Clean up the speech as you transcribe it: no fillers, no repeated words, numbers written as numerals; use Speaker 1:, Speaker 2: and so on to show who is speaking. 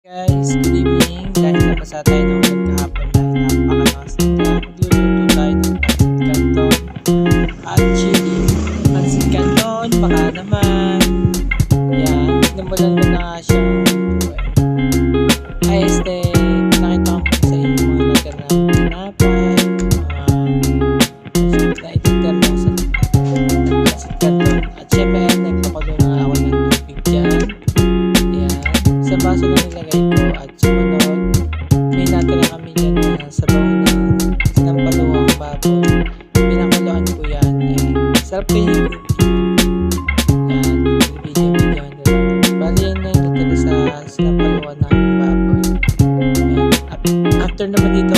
Speaker 1: Guys, good evening. Dahil nabasa tayo ng ulan kahapon dahil napakalakas ng ulan, magluluto tayo ng pansit canton at chili. Pansit canton, baka naman. Yan, simulan ko na nga siyang lutuin. Ay, pinakita ko sa inyo yung mga nagkanang tinapay, na ititer lang sa pansit canton. At syempre, nagpakulo na ako ng tubig dyan. Yan, sa baso na nilagay ko at sumunod may natira kami dyan na sabaw na sinampaluang baboy. Pinakuluan ko yan. Ayan. Sarap kayo yung yan, video na lang. Bali yan na yung natira sa sinampaluan ng baboy. Ayan. After naman dito